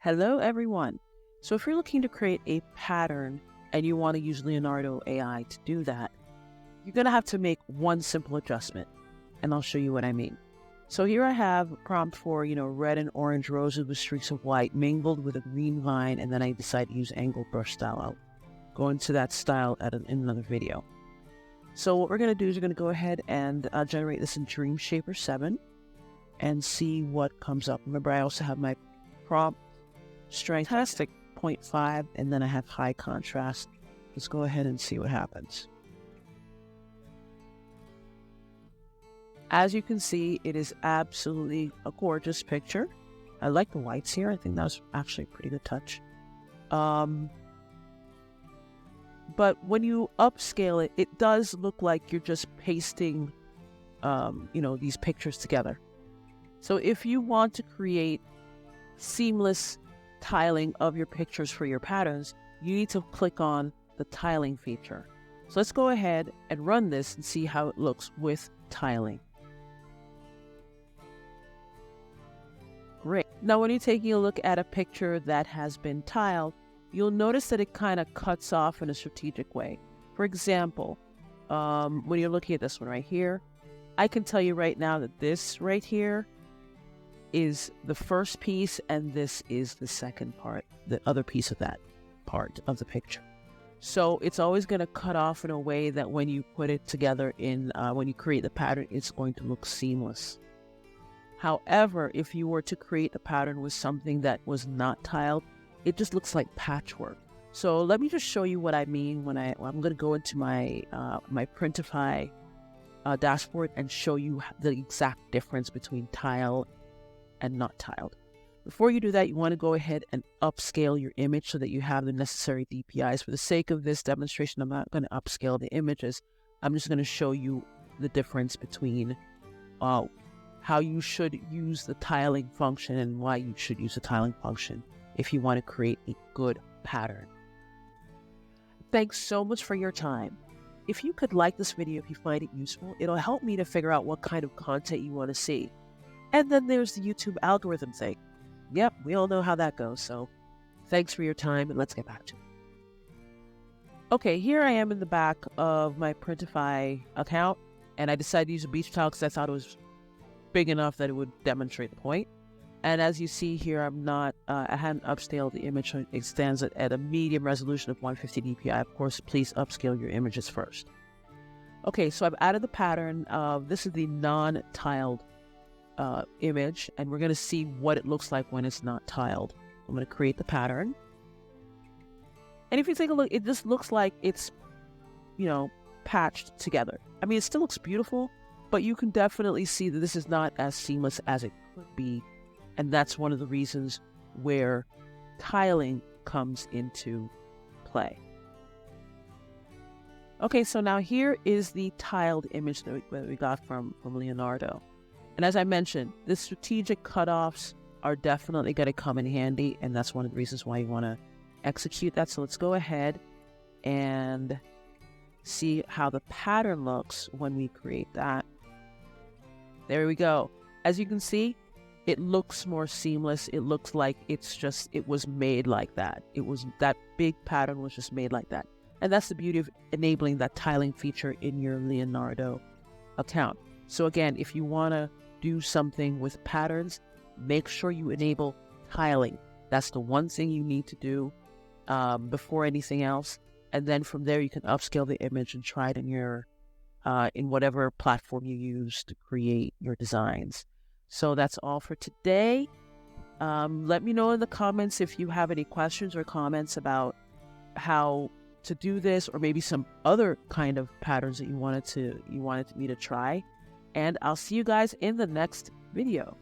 Hello, everyone. So if you're looking to create a pattern and you want to use Leonardo AI to do that, you're going to have to make one simple adjustment, and I'll show you what I mean. So here I have a prompt for, red and orange roses with streaks of white mingled with a green line, and then I decide to use angled brush style. I'll go into that style in another video. So what we're going to do is we're going to go ahead and generate this in Dream Shaper 7 and see what comes up. Remember, I also have my prompt strength test at 0.5, and then I have high contrast. Let's go ahead and see what happens. As you can see, it is absolutely a gorgeous picture. I like the whites here. I think that was actually a pretty good touch. But when you upscale it, it does look like you're just pasting, these pictures together. So if you want to create seamless tiling of your pictures for your patterns, you need to click on the tiling feature. So let's go ahead and run this and see how it looks with tiling. Great. Now when you're taking a look at a picture that has been tiled, you'll notice that it kind of cuts off in a strategic way. For example, when you're looking at this one right here, I can tell you right now that this right here is the first piece, and this is the second part, the other piece of that part of the picture. So it's always going to cut off in a way that when you put it together when you create the pattern, it's going to look seamless. However, if you were to create a pattern with something that was not tiled, it just looks like patchwork. So let me just show you what I mean when I'm going to go into my Printify dashboard and show you the exact difference between tile and not tiled. Before you do that, you want to go ahead and upscale your image so that you have the necessary DPIs. For the sake of this demonstration, I'm not going to upscale the images. I'm just going to show you the difference between how you should use the tiling function and why you should use the tiling function if you want to create a good pattern. Thanks so much for your time. If you could like this video, if you find it useful, it'll help me to figure out what kind of content you want to see. And then there's the YouTube algorithm thing. Yep, we all know how that goes, so thanks for your time, and let's get back to it. Okay, here I am in the back of my Printify account, and I decided to use a beach towel because I thought it was big enough that it would demonstrate the point. And as you see here, I hadn't upscaled the image. It stands at a medium resolution of 150 dpi. Of course, please upscale your images first. Okay, so I've added the pattern. This is the non-tiled image, and we're going to see what it looks like when it's not tiled. I'm going to create the pattern. And if you take a look, it just looks like it's, patched together. I mean, it still looks beautiful, but you can definitely see that this is not as seamless as it could be. And that's one of the reasons where tiling comes into play. Okay, so now here is the tiled image that we got from Leonardo. And as I mentioned, the strategic cutoffs are definitely going to come in handy, and that's one of the reasons why you want to execute that. So let's go ahead and see how the pattern looks when we create that. There we go. As you can see, it looks more seamless. It looks like it was made like that. That big pattern was just made like that. And that's the beauty of enabling that tiling feature in your Leonardo account. So again, if you want to do something with patterns, make sure you enable tiling. That's the one thing you need to do before anything else. And then from there, you can upscale the image and try it in whatever platform you use to create your designs. So that's all for today. Let me know in the comments if you have any questions or comments about how to do this, or maybe some other kind of patterns that you wanted me to try. And I'll see you guys in the next video.